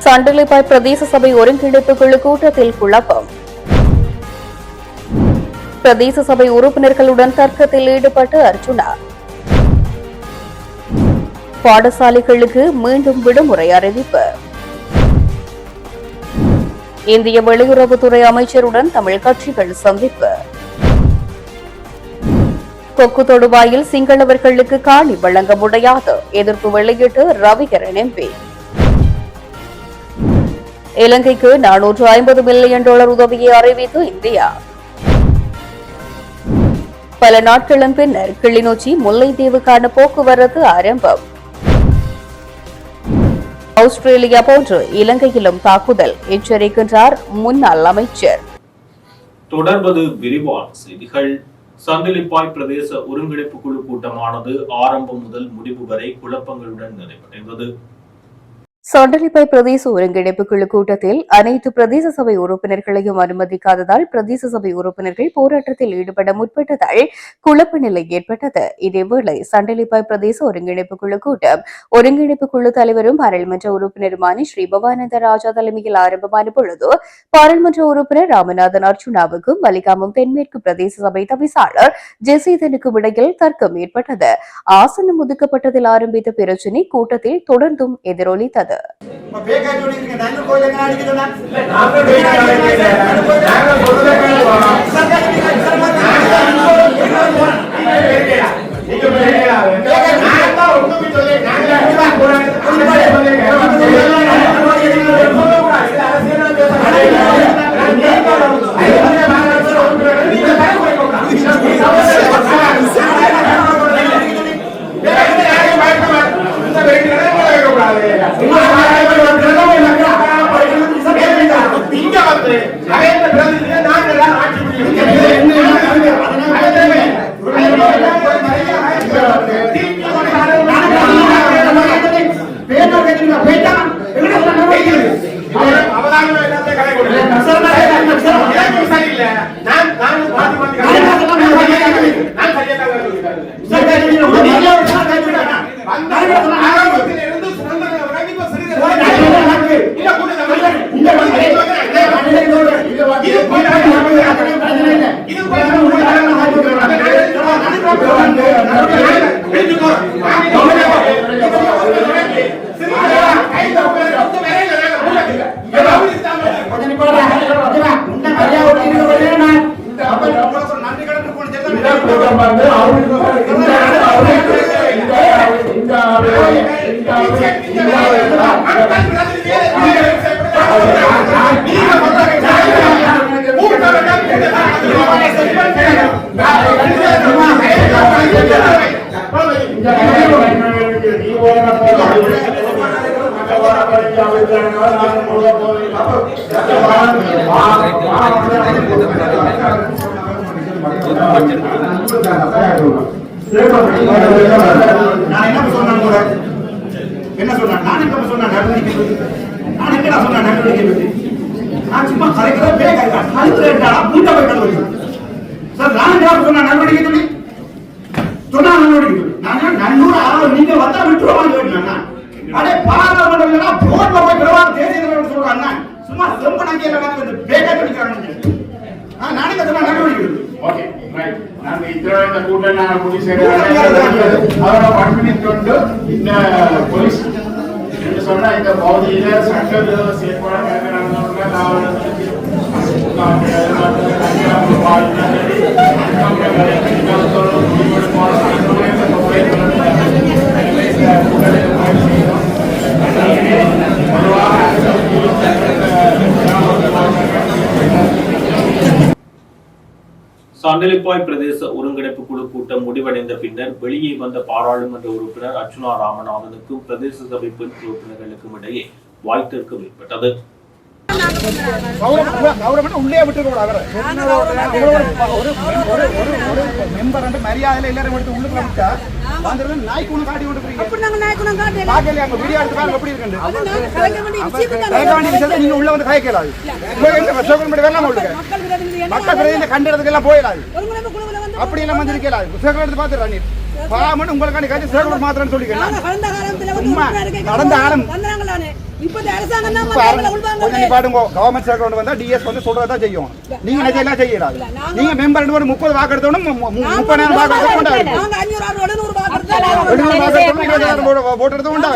சண்டிலிப்பாய் பிரதேச சபை ஒருங்கிணைப்பு குழு கூட்டத்தில் குழப்பம். பிரதேச சபை உறுப்பினர்களுடன் தர்க்கத்தில் ஈடுபட்ட அர்ஜுனா. பாடசாலைகளுக்கு மீண்டும் விடுமுறை அறிவிப்பு. இந்திய வெளியுறவுத்துறை அமைச்சருடன் தமிழ் கட்சிகள் சந்திப்பு. கொக்கு தொடுவாயில் சிங்களவர்களுக்கு காணி வழங்க முடியாது எதிர்ப்பு வெளியிட்டு ரவிகரன் எம்பி. இலங்கைக்கு $450 மில்லியன் உதவியை அறிவித்து இந்தியா. பல நாட்களின் பின்னர் கிளிநொச்சி முல்லைத்தீவுக்கான போக்குவரத்து ஆரம்பம். ஆஸ்திரேலியா போன்று இலங்கையிலும் தாக்குதல் எச்சரிக்கின்றார் முன்னாள் அமைச்சர். தொடர்பது விரிவான செய்திகள். சண்டிலிப்பாய் பிரதேச ஒருங்கிணைப்பு குழு கூட்டமானது ஆரம்பம் முதல் முடிவு வரை குழப்பங்களுடன் நிறைவடைந்தது. சண்டிலிப்பாய் பிரதேச ஒருங்கிணைப்பு குழு கூட்டத்தில் அனைத்து பிரதேச சபை உறுப்பினர்களையும் அனுமதிக்காததால் பிரதேச சபை உறுப்பினர்கள் போராட்டத்தில் ஈடுபட முற்பட்டதால் குழப்ப நிலை ஏற்பட்டது. இதேவேளை சண்டிலிப்பாய் பிரதேச ஒருங்கிணைப்பு குழு கூட்டம் ஒருங்கிணைப்பு குழு தலைவரும் பாராளுமன்ற உறுப்பினருமான ஸ்ரீ பவானந்த ராஜா தலைமையில் ஆரம்பமான பொழுது பாராளுமன்ற உறுப்பினர் ராமநாதன் அர்ஜுனாவுக்கும் வலிகாமம் தென்மேற்கு பிரதேச சபை தவிசாளர் ஜெசீதனுக்கும் இடையில் தர்க்கம் ஏற்பட்டது. ஆசனம் ஒதுக்கப்பட்டதில் ஆரம்பித்த பிரச்சினை கூட்டத்தில் தொடர்ந்தும் எதிரொலித்தது. என்ன சொன்ன நான் என்ன சொன்ன நான் என்ன சொன்ன நான் சும்மா கரைக்கிறத பேக கழுத்துறா மூட்டை வைக்கிறது சார் நான் என்ன சொன்ன நடவடிக்கை சொல்லி சொன்னா நடவடிக்கை நான் நல்லூர் ஆளு நீங்க வந்தா விட்டுருவாங்க சொன்னா அடே பாராளுமன்றம்னா போர்ல போய் பிரவாக தேசிய சொல்றாங்க சும்மா ரொம்ப நங்கியல வந்து பேக கடிக்கிறாங்க நானே சொன்ன நடவடிக்கை ஓகே ரைட் நான் இந்த கூட்ட நான் போலீஸ் அவர பண்பினிட்டு இந்த போலீஸ் என்று சொன்னா இந்த பகுதியில சட்ட விரோத செயற்பாடு சண்டிலிப்பாய் பிரதேச ஒருங்கிணைப்பு குழு கூட்டம் முடிவடைந்த பின்னர் வெளியே வந்த பாராளுமன்ற உறுப்பினர் அர்ஜுனா ராமநாதனுக்கும் பிரதேச சபை பெண் உறுப்பினர்களுக்கும் இடையே வாய்த்திருக்கும் ஏற்பட்டது. உள்ளே விட்டு மெம்பர் மரியாதையில எல்லாரும் எடுத்து உள்ளுக்குள்ள விட்டா நாய்க்கு ஒண்ணு காட்டி விட்டுருக்கீங்க வீடியோ எடுத்து எப்படி இருக்கு நீங்க உள்ள வந்து காய்க்கலாது மக்கள் பிரதிநிதி கண்டதுக்கு எல்லாம் போயிடாது அப்படி எல்லாம் வந்து இருக்கலாது புத்தகம் எடுத்து பாத்துறாங்க பாமன் உங்களுக்காண்டி காய்ச்சி சேகர் மாத்திரன்னு சொல்லிக்கலாம் கடந்த காலம் கவர்மெண்ட் சேர்க்க கொண்டு வந்தா டிஎஸ் வந்து சொல்றதா செய்யும். நீங்க எல்லாம் செய்யறாரு. நீங்க மெம்பர் 30 வாக்கு எடுத்தோம் 30 வாக்கு போட்டு உண்டா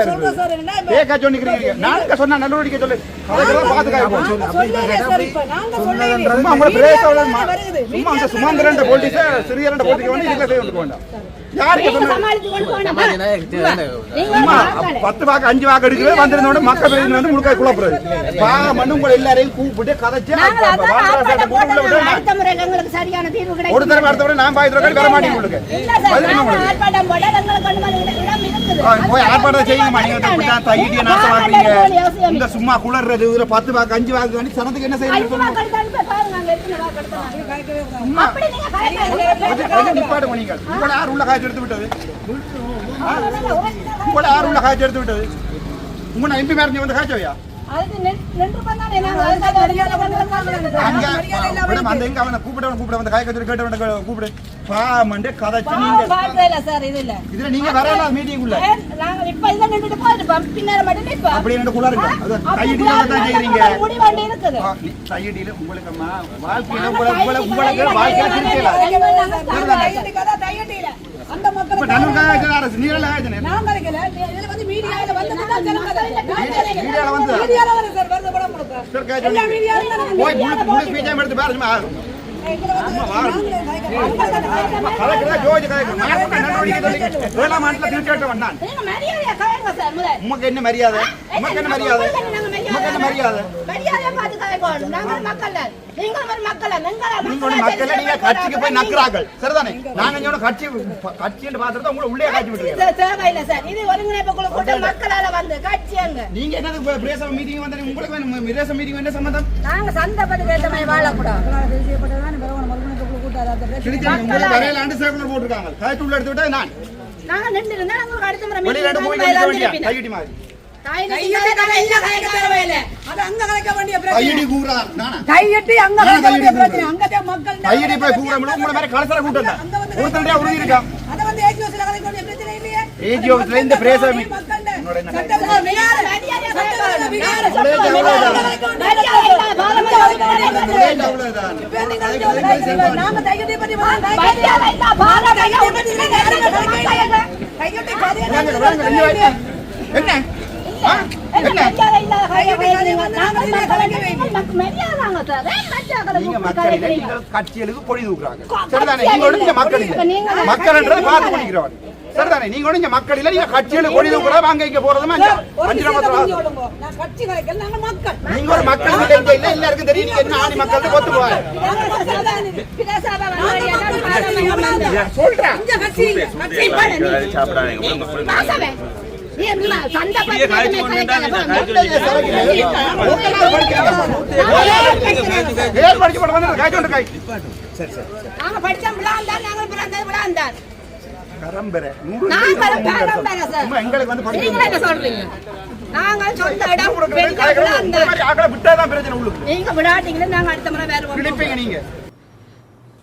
ஏக்கா சொன்னிக்கிறீங்க. நாளைக்கு சொன்னா நடவடிக்கை சொல்லு சுமந்திரன் போலீஸ் சிறியரண்ட போட்டிக்கு வந்து இதுல செய்ய வேண்டாம். யாருக்கு 10 வாக்கு 5 வாக்கு எடுக்கவே வந்திருந்தோட மக்கள் வந்து முழுக்க குழப்பறது மண்ணு உங்களை எல்லாரையும் கூப்பிட்டு கதைச்சு ஒரு தடவை அடுத்த விட நான் பாய்த்து வர மாட்டேன். உங்களுக்கு போய் ஆர்ப்பாட்டம் செய்யுமா? நீங்க தையிட்டிய நாசமாக்குறீங்க. இந்த சும்மா குளர்றது 10 வாக்கு 5 வாக்கு வேண்டி சனத்துக்கு என்ன செய்யணும்? நிப்பாடு பண்ணிங்க. உங்களை யார் உள்ள காய்ச்சி எடுத்து விட்டது? உங்களை யார் உள்ள காய்ச்சி எடுத்து விட்டது? உங்களை எம்பி மேரேஜ் வந்து காய்ச்சவையா? கூப்பிட வந்து காய்க்க கேட்டு கூப்பிடு பாமண்டே கதைச்சு இதுல நீங்க வரல மீட்டிங் உள்ள அப்படி ரெண்டு குள்ள இருக்கு. கையடியில தான் செய்றீங்க. கையடியில உங்களுக்கு வாழ்க்கையில உங்களுக்கு வாழ்க்கையில தெரியல. அந்த மக்கள் நல்ல நீரல ஆயிடுனே நான் கரெக்கல. இதுல வந்து மீடியால வந்து மீடியால வந்து மீடியால வர சார் வருது படம் கொடுங்க சார். எல்லா மீடியால போய் முழு மீடியா எடுத்து பாருங்க. உமக்கு என்ன மரியாதை? உமக்கு என்ன மரியாதை? உமக்கு என்ன மரியாதை? நீங்க கட்சிக்கு போய் நக்குறார்கள் சரிதானே? நாங்க கட்சி கட்சி பாத்துட்டு உங்களை உள்ளே காட்சி விட்டுருக்கீங்க. நீங்க என்னது பிரேச மீட்டிங் வந்து உங்களுக்கு பிரேச மீட்டிங் என்ன சம்பந்தம்? நாங்க சந்தப்பட்டு பேசமே வாழக்கூடாது. கட்சிகளுக்கு பொடி தூக்குறாங்க சரிதானே? நீங்க மக்கள் மக்கள் பார்த்து பண்ணிக்கிறவன் சரிதானே? நீங்க ஒண்ணு மக்கள் இல்ல. நீங்க கட்சிகளுக்கு பொடி தூக்குறா வாங்க இங்க போறதுமா 5 நீங்க ஒரு மக்கள் இல்ல. எல்லாருக்கும் தெரியும் நீங்க என்ன ஆணி மக்கள் கொத்து போவாங்க சொல்றேன்.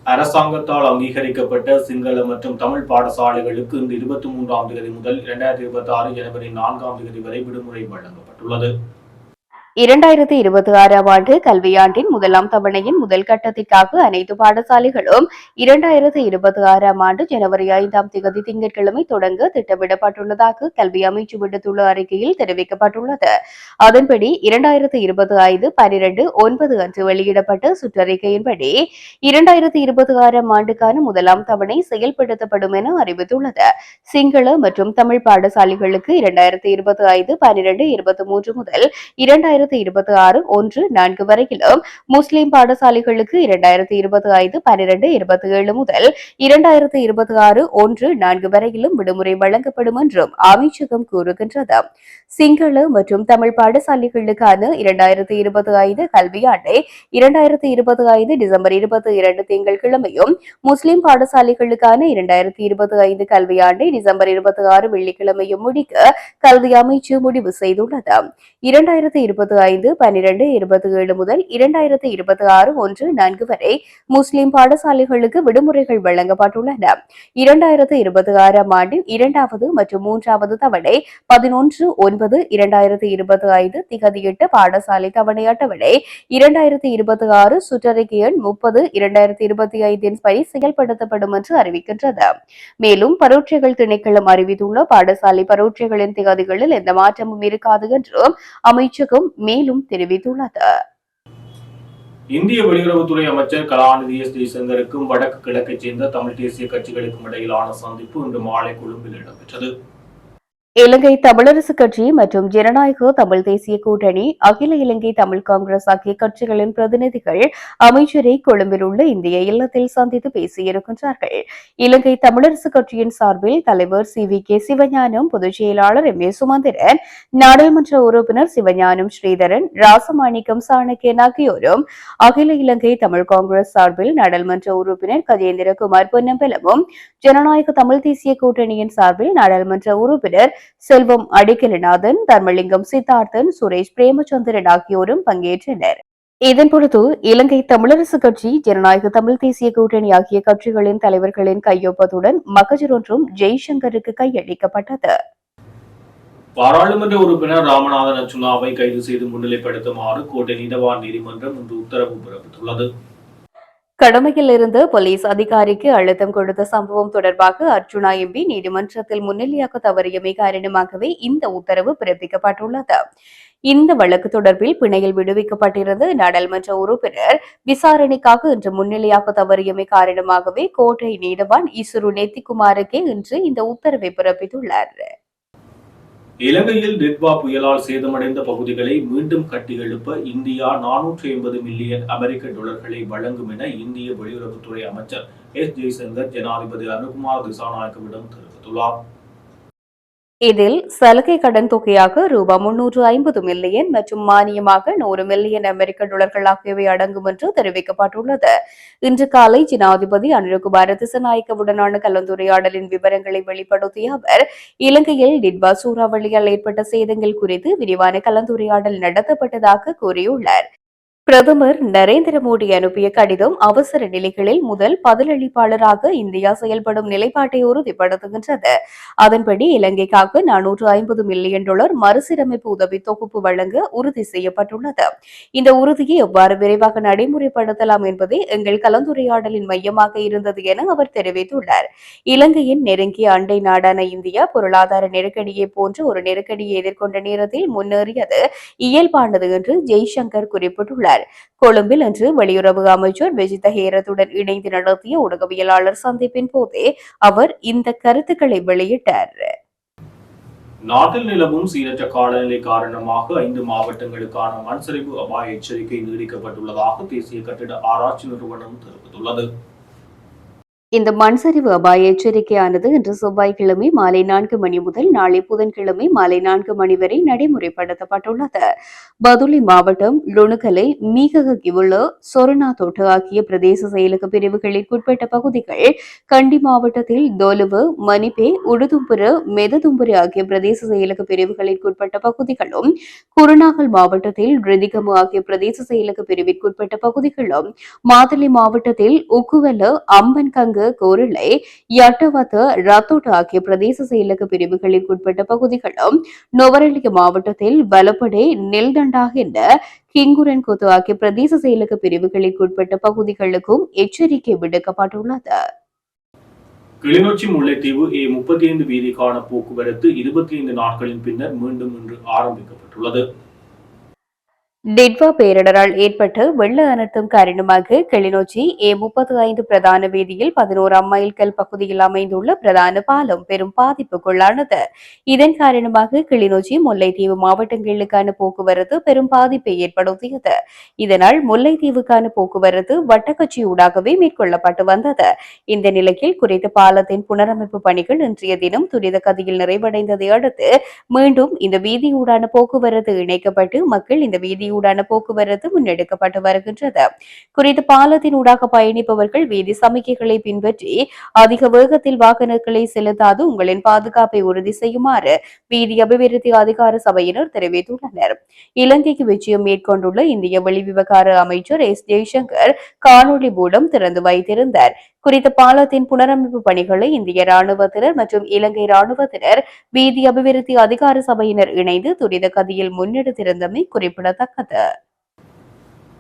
அரசாங்கத்தால் அங்கீகரிக்கப்பட்ட சிங்கள மற்றும் தமிழ் பாடசாலைகளுக்கு இந்த 23ஆம் தேதி முதல் 2026 ஜனவரி 4ஆம் தேதி வரை விடுமுறை வழங்கப்பட்டுள்ளது. 2026ஆம் ஆண்டு கல்வியாண்டின் முதலாம் தவணையின் முதல் கட்டத்திற்காக அனைத்து பாடசாலைகளும் 2026ஆம் ஆண்டு ஜனவரி 5ஆம் தேதி திங்கட்கிழமை தொடங்க திட்டமிடப்பட்டுள்ளதாக கல்வி அமைச்சு விடுத்துள்ள அறிக்கையில் தெரிவிக்கப்பட்டுள்ளது. அதன்படி 2025/12/9 அன்று வெளியிடப்பட்ட சுற்றறிக்கையின்படி 2026ஆம் ஆண்டுக்கான முதலாம் தவணை செயல்படுத்தப்படும் என அறிவித்துள்ளது. சிங்கள மற்றும் தமிழ் பாடசாலைகளுக்கு 2025/12/23 முதல் 2026/1/4 வரையிலும், முஸ்லிம் பாடசாலைகளுக்கு 2025/12/27 முதல் 2026/1/4 வரையிலும் விடுமுறை வழங்கப்படும் என்றும் அமைச்சகம் கூறுகின்றது. சிங்கள மற்றும் தமிழ் பாடசாலைகளுக்கான 2025 கல்வியாண்டை 2025 டிசம்பர் 22 திங்கட்கிழமையும், முஸ்லிம் பாடசாலைகளுக்கான 2025 கல்வியாண்டை டிசம்பர் 26 வெள்ளிக்கிழமையும் முடிக்க கல்வி அமைச்சு முடிவு செய்துள்ளது. 2025 2025-12-27 முதல் 2026-1-4 வரை முஸ்லிம் பாடசாலைகளுக்கு விடுமுறைகள் வழங்கப்பட்டுள்ளன. 2026ஆம் ஆண்டின் 2வது மற்றும் 3வது தவணை 11/9/2025 திகதி 8 பாடசாலை தவணை அட்டவணை 2026 சுற்றறிக்கை எண் 30/2025 படி செயல்படுத்தப்படும் என்று அறிவிக்கின்றது. மேலும் பரீட்சைகள் திணைக்களம் அறிவித்துள்ள பாடசாலை பரீட்சைகளின் திகதிகளில் எந்த மாற்றமும் இருக்காது என்றும் அமைச்சகம் மேலும் தெரிவித்துள்ளது. இந்திய வெளியுறவுத்துறை அமைச்சர் கலாநிதி எஸ். ஜெய்சங்கருக்கும் வடக்கு கிழக்கைச் சேர்ந்த தமிழ் தேசிய கட்சிகளுக்கும் இடையிலான சந்திப்பு இன்று மாலை கொழும்பில் இடம்பெற்றது. இலங்கை தமிழரசு கட்சி மற்றும் ஜனநாயக தமிழ் தேசிய கூட்டணி, அகில இலங்கை தமிழ் காங்கிரஸ் ஆகிய கட்சிகளின் பிரதிநிதிகள் அமைச்சரை கொழும்பில் உள்ள இந்திய இல்லத்தில் சந்தித்து பேசியிருக்கின்றார்கள். இலங்கை தமிழரசு கட்சியின் சார்பில் தலைவர் CVK சிவஞானம், பொதுச் செயலாளர் M.A. சுமந்திரன், நாடாளுமன்ற உறுப்பினர் சிவஞானம் ஸ்ரீதரன், ராசமாணிக்கம் சாணக்கியன் ஆகியோரும், அகில இலங்கை தமிழ் காங்கிரஸ் சார்பில் நாடாளுமன்ற உறுப்பினர் கஜேந்திரகுமார் பொன்னம்பலமும், ஜனநாயக தமிழ் தேசிய கூட்டணியின் சார்பில் நாடாளுமன்ற உறுப்பினர் செல்வம் அடிக்கலநாதன், தர்மலிங்கம் சித்தார்த்தன், சுரேஷ் பிரேமச்சந்திரன் ஆகியோரும் பங்கேற்றனர். இதன்பொழுது இலங்கை தமிழரசு கட்சி, ஜனநாயக தமிழ் தேசிய கூட்டணி ஆகிய கட்சிகளின் தலைவர்களின் கையொப்பத்துடன் மகஜர் ஒன்றும் ஜெய்சங்கருக்கு கையளிக்கப்பட்டது. பாராளுமன்ற உறுப்பினர் ராமநாதன் அர்ச்சுனாவை கைது செய்து முன்னிலைப்படுத்துமாறு கோட்டை நீதவான் நீதிமன்றம் இன்று உத்தரவு பிறப்பித்துள்ளது. கடமையில் இருந்து போலீஸ் அதிகாரிக்கு அழுத்தம் கொடுத்த சம்பவம் தொடர்பாக அர்ச்சுனா MP நீதிமன்றத்தில் முன்னிலையாக தவறியமை காரணமாகவே இந்த உத்தரவு பிறப்பிக்கப்பட்டுள்ளது. இந்த வழக்கு தொடர்பில் பிணையில் விடுவிக்கப்பட்டிருந்த நாடாளுமன்ற உறுப்பினர் விசாரணைக்காக இன்று முன்னிலையாக தவறியமை காரணமாகவே கோட்டை நீதவான் இசுரு நெத்திக்குமாருக்கு இன்று இந்த உத்தரவை பிறப்பித்துள்ளார். இலங்கையில் டிட்வா புயலால் சேதமடைந்த பகுதிகளை மீண்டும் கட்டியெழுப்ப இந்தியா 450 மில்லியன் அமெரிக்க டாலர்களை வழங்கும் என இந்திய வெளியுறவுத்துறை அமைச்சர் எஸ். ஜெய்சங்கர் ஜனாதிபதி அனுகுமார் திசாநாயக்கவிடம் தெரிவித்துள்ளார். இதில் சலுகை கடன் தொகையாக ரூபாய் 350 மில்லியன் மற்றும் மானியமாக 100 மில்லியன் அமெரிக்க டாலர்கள் ஆகியவை அடங்கும் என்று தெரிவிக்கப்பட்டுள்ளது. இன்று காலை ஜனாதிபதி அனுகுமார திசாநாயக்கவுடனான கலந்துரையாடலின் விவரங்களை வெளிப்படுத்திய அவர், இலங்கையில் டிட்வா சூறாவளியால் ஏற்பட்ட சேதங்கள் குறித்து விரிவான கலந்துரையாடல் நடத்தப்பட்டதாக கூறியுள்ளார். பிரதமர் நரேந்திர மோடி அனுப்பிய கடிதம் அவசர நிலைகளில் முதல் பதிலளிப்பாளராக இந்தியா செயல்படும் நிலைப்பாட்டை உறுதிப்படுத்துகின்றது. அதன்படி இலங்கைக்காக 450 மில்லியன் டாலர் மறுசீரமைப்பு உதவி தொகுப்பு வழங்க உறுதி செய்யப்பட்டுள்ளது. இந்த உறுதியை எவ்வாறு விரைவாக நடைமுறைப்படுத்தலாம் என்பதே எங்கள் கலந்துரையாடலின் மையமாக இருந்தது என அவர் தெரிவித்துள்ளார். இலங்கையின் நெருங்கிய அண்டை நாடான இந்தியா பொருளாதார நெருக்கடியை போன்ற ஒரு நெருக்கடியை எதிர்கொண்ட நேரத்தில் முன்னேறியது இயல்பானது என்று ஜெய்சங்கர் குறிப்பிட்டுள்ளார். கொழும்பில் இன்று வெளியுறவு அமைச்சர் விஜித ஹேரத்துடன் இணைந்து நடத்திய ஊடகவியலாளர் சந்திப்பின் போதே அவர் இந்த கருத்துக்களை வெளியிட்டார். நாட்டில் நிலவும் சீரற்ற காலநிலை காரணமாக 5 மாவட்டங்களுக்கான மண்சரிவு அபாய எச்சரிக்கை நீடிக்கப்பட்டுள்ளதாக தேசிய கட்டிட ஆராய்ச்சி நிறுவனம் தெரிவித்துள்ளது. இந்த மண்சரிவு அபாய எச்சரிக்கையானது இன்று செவ்வாய்க்கிழமை மாலை 4 மணி முதல் நாளை புதன்கிழமை மாலை 4 மணி வரை நடைமுறைப்படுத்தப்பட்டுள்ளது. பதுளை மாவட்டம் லுணுகலை, மீககிவுல, சொரணா தோட்டு ஆகிய பிரதேச செயலக பிரிவுகளுக்குட்பட்ட பகுதிகள், கண்டி மாவட்டத்தில் தொலுவ, மணிப்பே, உடுதும்புர, மெததும்புர ஆகிய பிரதேச செயலக பிரிவுகளுக்குட்பட்ட பகுதிகளும், குருநாகல் மாவட்டத்தில் ரிதிகமு ஆகிய பிரதேச செயலக பிரிவிற்குட்பட்ட பகுதிகளும், மாத்தளை மாவட்டத்தில் உக்குவல, அம்பன்கங்கு, கோரளை, யட்டவத்த, ரத்தோட்ட ஆகிய பிரதேச செயலக பிரிவுகளுக்குட்பட்ட பகுதிகளும், நுவரெலிய மாவட்டத்தில் வலப்படை, நெல்தண்டாகின்ற, கிங்குரன்கொத்து ஆகிய பிரதேச செயலக பிரிவுகளுக்குட்பட்ட பகுதிகளுக்கும் எச்சரிக்கை விடுக்கப்பட்டுள்ளது. கிளிநொச்சி முல்லைத்தீவு A35 வீதிக்கான போக்குவரத்து 25 நாட்களின் பின்னர் மீண்டும் இன்று ஆரம்பிக்கப்பட்டுள்ளது. டிட்வா பேரிடரால் ஏற்பட்ட வெள்ள அனர்த்தம் காரணமாக கிளிநொச்சி A35 பிரதான வீதியில் 11ஆம் மைல்கல் பகுதியில் அமைந்துள்ள பிரதான பாலம் பெரும் பாதிப்புக்குள்ளானது. இதன் காரணமாக கிளிநொச்சி, முல்லைத்தீவு மாவட்டங்களுக்கான போக்குவரத்து பெரும் பாதிப்பை ஏற்படுத்தியது. இதனால் முல்லைத்தீவுக்கான போக்குவரத்து வட்டக்கச்சி ஊடாகவே மேற்கொள்ளப்பட்டு வந்தது. இந்த நிலையில் குறித்த பாலத்தின் புனரமைப்பு பணிகள் இன்றைய தினம் துரித கதியில் நிறைவடைந்ததை அடுத்து மீண்டும் இந்த வீதியூடான போக்குவரத்து இணைக்கப்பட்டு மக்கள் இந்த வீதி வீதியூடான போக்குவரத்து முன்னெடுக்கப்பட்டு வருகின்றது. குறித்த பாலத்தினூடாக பயணிப்பவர்கள் வீதி சமிக்கைகளை பின்பற்றி அதிக வேகத்தில் வாகனங்களை செலுத்தாது உங்களின் பாதுகாப்பை உறுதி செய்யுமாறு வீதி அபிவிருத்தி அதிகார சபையினர் தெரிவித்துள்ளனர். இலங்கைக்கு விஜயம் மேற்கொண்டுள்ள இந்திய வெளிவிவகார அமைச்சர் ஜெய்சங்கர் காணொலி மூலம் திறந்து வைத்திருந்தார். குறித்த பாலத்தின் புனரமைப்பு பணிகளை இந்திய ராணுவத்தினர் மற்றும் இலங்கை ராணுவத்தினர் வீதி அபிவிருத்தி அதிகார சபையினர் இணைந்து துரித கதியில் முன்னெடுத்திருந்தமை குறிப்பிடத்தக்கது.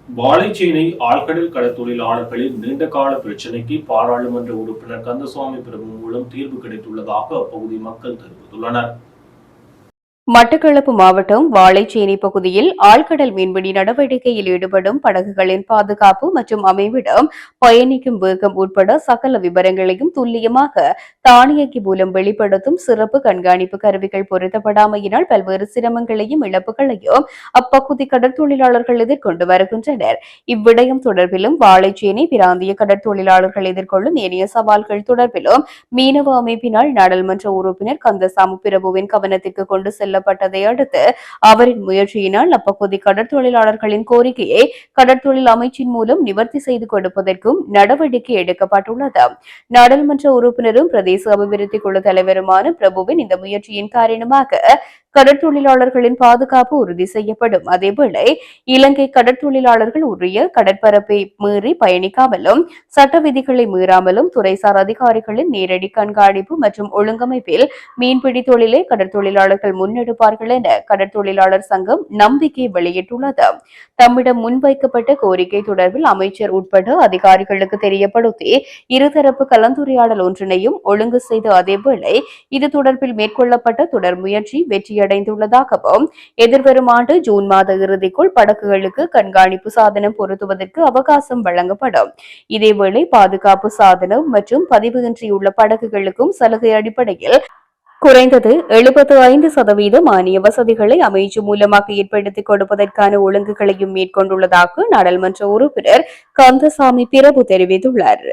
வாழைச்சேனை ஆழ்கடல் கடற்தொழிலாளர்களின் நீண்டகால பிரச்சினைக்கு பாராளுமன்ற உறுப்பினர் கந்தசுவாமி பிரபு மூலம் தீர்வு கிடைத்துள்ளதாக அப்பகுதி மக்கள் தெரிவித்துள்ளனர். மட்டக்களப்பு மாவட்டம் வாழைச்சேனை பகுதியில் ஆழ்கடல் மீன்பிடி நடவடிக்கையில் ஈடுபடும் படகுகளின் பாதுகாப்பு மற்றும் அமைவிடம், பயணிக்கும் வேகம் உட்பட சகல விவரங்களையும் துல்லியமாக தானியங்கி மூலம் வெளிப்படுத்தும் சிறப்பு கண்காணிப்பு கருவிகள் பொருத்தப்படாமையினால் பல்வேறு சிரமங்களையும் இழப்புகளையும் அப்பகுதி கடற்தொழிலாளர்கள் எதிர்கொண்டு வருகின்றனர். இவ்விடயம் தொடர்பிலும் வாழைச்சேனை பிராந்திய கடற்தொழிலாளர்கள் எதிர்கொள்ளும் ஏனைய சவால்கள் தொடர்பிலும் மீனவ அமைப்பினால் நாடாளுமன்ற உறுப்பினர் கந்தசாமி பிரபுவின் கவனத்திற்கு கொண்டு செல்லப்பட்டதை அடுத்து அவரின் முயற்சியினால் அப்பகுதி கடற்தொழிலாளர்களின் கோரிக்கையை கடற்தொழில் அமைச்சின் மூலம் நிவர்த்தி செய்து கொடுப்பதற்கும் நடவடிக்கை எடுக்கப்பட்டுள்ளது. நாடாளுமன்ற உறுப்பினரும் பிரதேச அபிவிருத்தி குழு தலைவருமான பிரபுவின் இந்த முயற்சியின் காரணமாக கடற்தொழிலாளர்களின் பாதுகாப்பு உறுதி செய்யப்படும். அதேவேளை இலங்கை கடற்தொழிலாளர்கள் உரிய கடற்பரப்பை மீறி பயணிக்காமலும் சட்ட விதிகளை மீறாமலும் துறைசார் அதிகாரிகளின் நேரடி கண்காணிப்பு மற்றும் ஒழுங்கமைப்பில் மீன்பிடி தொழிலை கடற்தொழிலாளர்கள் முன்னெடுப்பார்கள் என கடற்தொழிலாளர் சங்கம் நம்பிக்கை வெளியிட்டுள்ளது. தம்மிடம் முன்வைக்கப்பட்ட கோரிக்கை தொடர்பில் அமைச்சர் உட்பட அதிகாரிகளுக்கு தெரியப்படுத்தி இருதரப்பு கலந்துரையாடல் ஒன்றினையும் ஒழுங்கு செய்த அதேவேளை இது தொடர்பில் மேற்கொள்ளப்பட்ட தொடர் முயற்சி வெற்றியடைந்துள்ளதாகவும் எதிர்வரும் ஆண்டு ஜூன் மாத இறுதிக்குள் படகுகளுக்கு கண்காணிப்பு சாதனம் பொருத்துவதற்கு அவகாசம் வழங்கப்படும். இதேவேளை பாதுகாப்பு சாதனம் மற்றும் பதிவு படகுகளுக்கும் சலுகை அடிப்படையில் குறைந்தது 75% மானிய வசதிகளை அமைச்சு மூலமாக ஏற்படுத்திக் கொடுப்பதற்கான ஒழுங்குகளையும் மேற்கொண்டுள்ளதாக நாடாளுமன்ற உறுப்பினர் கந்தசாமி பிரபு தெரிவித்துள்ளார்.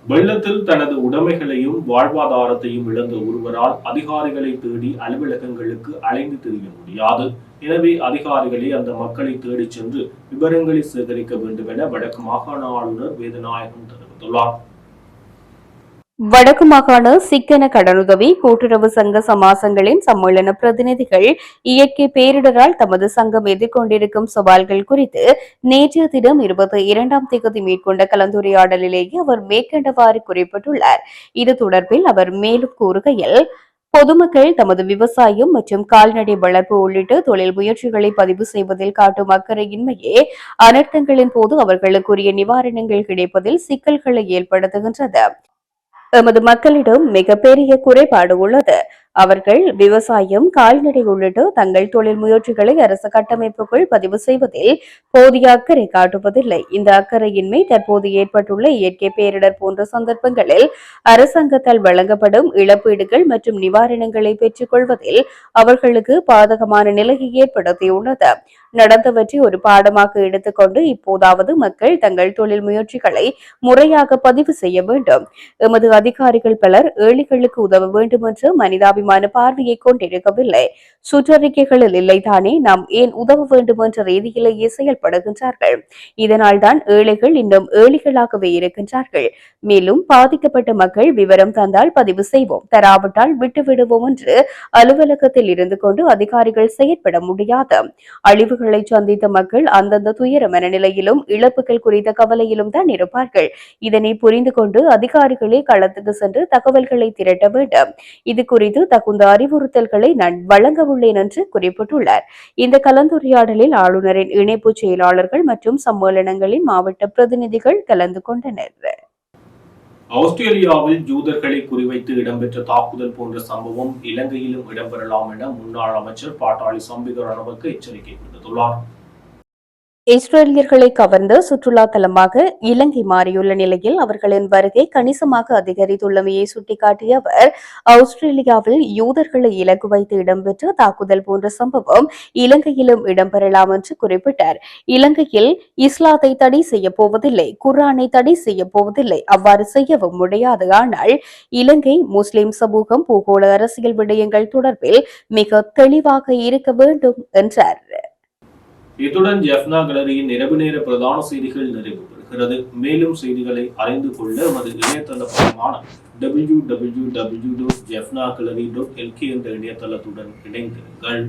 வெள்ளத்தில் தனது உடைமைகளையும் வாழ்வாதாரத்தையும் இழந்த ஒருவரால் அதிகாரிகளை தேடி அலுவலகங்களுக்கு அலைந்து திரிய முடியாது. எனவே அதிகாரிகளே அந்த மக்களை தேடிச் சென்று விவரங்களை சேகரிக்க வேண்டும் என வடக்கு மாகாண ஆளுநர் வேதநாயகம் தெரிவித்துள்ளார். வடக்கு மாகாண சிக்கன கடனுதவி கூட்டுறவு சங்க சமாசங்களின் சம்மேளன பிரதிநிதிகள் இயற்கை பேரிடரால் தமது சங்கம் எதிர்கொண்டிருக்கும் சவால்கள் குறித்து நேற்றைய தினம் 22ஆம் தேதி மேற்கொண்ட கலந்துரையாடலிலேயே அவர் மேற்கண்டவாறு குறிப்பிட்டுள்ளார். இது தொடர்பில் அவர் மேலும் கூறுகையில், பொதுமக்கள் தமது விவசாயம் மற்றும் கால்நடை வளர்ப்பு உள்ளிட்ட தொழில் முயற்சிகளை பதிவு செய்வதில் காட்டும் அக்கறையின்மையே அனர்த்தங்களின் போது அவர்களுக்குரிய நிவாரணங்கள் கிடைப்பதில் சிக்கல்களை ஏற்படுத்துகின்றது. எமது மக்களிடம் மிகப்பெரிய குறைபாடு உள்ளது. அவர்கள் விவசாயம், கால்நடை உள்ளிட்ட தங்கள் தொழில் முயற்சிகளை அரசு கட்டமைப்புக்குள் பதிவு செய்வதில் போதிய அக்கறை காட்டுவதில்லை. இந்த அக்கறையின்மை தற்போது ஏற்பட்டுள்ள இயற்கை பேரிடர் போன்ற சந்தர்ப்பங்களில் அரசாங்கத்தால் வழங்கப்படும் இழப்பீடுகள் மற்றும் நிவாரணங்களை பெற்றுக் கொள்வதில் அவர்களுக்கு பாதகமான நிலையை ஏற்படுத்தியுள்ளது. நடந்தவற்றை ஒரு பாடமாக எடுத்துக்கொண்டு இப்போதாவது மக்கள் தங்கள் தொழில் முயற்சிகளை முறையாக பதிவு செய்ய வேண்டும். எமது அதிகாரிகள் பலர் ஏழைகளுக்கு உதவ வேண்டும் என்ற மனிதாபிமான பார்வையை கொண்டிருக்கவில்லை. சுற்றறிக்கைகளில் இல்லைதானே, நாம் ஏன் உதவ வேண்டும் என்ற ரீதியிலேயே செயல்படுகின்றார்கள். இதனால் தான் ஏழைகள் இன்னும் ஏழைகளாகவே இருக்கின்றார்கள். மேலும் பாதிக்கப்பட்ட மக்கள் விவரம் தந்தால் பதிவு செய்வோம், தராவிட்டால் விட்டுவிடுவோம் என்று அலுவலகத்தில் இருந்து கொண்டு அதிகாரிகள் செயற்பட முடியாது. அழிவுகளை சந்தித்த மக்கள் அந்தந்த துயர மனநிலையிலும் இழப்புகள் குறித்த கவலையிலும் தான் இருப்பார்கள். இதனை புரிந்து கொண்டு அதிகாரிகளே களத்துக்கு சென்று தகவல்களை திரட்ட வேண்டும். இது குறித்து தகுந்த அறிவுறுத்தல்களை நான் வழங்க உள்ளேன் என்று குறிப்பிட்டுள்ளார். இந்த கலந்துரையாடலில் ஆளுநரின் இணைப்பு செயலாளர்கள் மற்றும் சம்மேளனங்களின் மாவட்ட பிரதிநிதிகள் கலந்து கொண்டனர். ஆஸ்திரேலியாவில் யூதர்களை குறிவைத்து இடம்பெற்ற தாக்குதல் போன்ற சம்பவம் இலங்கையிலும் இடம்பெறலாம் என முன்னாள் அமைச்சர் பாட்டாளி சம்பிக ரணவக்க எச்சரிக்கை விடுத்துள்ளார். இஸ்ரேலியர்களை கவர்ந்த சுற்றுலா தலமாக இலங்கை மாறியுள்ள நிலையில் அவர்களின் வருகை கணிசமாக அதிகரித்துள்ளமையை சுட்டிக்காட்டிய அவர், ஆஸ்திரேலியாவில் யூதர்களை இலக்கு வைத்து இடம்பெற்ற தாக்குதல் போன்ற சம்பவம் இலங்கையிலும் இடம்பெறலாம் என்று குறிப்பிட்டார். இலங்கையில் இஸ்லாத்தை தடை செய்ய போவதில்லை, குர்ஆனை தடை செய்ய போவதில்லை, அவ்வாறு செய்யவும் முடியாது. ஆனால் இலங்கை முஸ்லிம் சமூகம் பூகோள அரசியல் விடயங்கள் தொடர்பில் மிக தெளிவாக இருக்க வேண்டும் என்றார். இத்துடன் ஜெஃப்னா கேலரியின் இரவு நேர பிரதான செய்திகள் நிறைவு பெறுகிறது. மேலும் செய்திகளை அறிந்து கொள்ள நமது இணையதள பக்கமான www.jeffnagallery.lk என்ற இணையதளத்துடன் இணைந்திருங்கள்.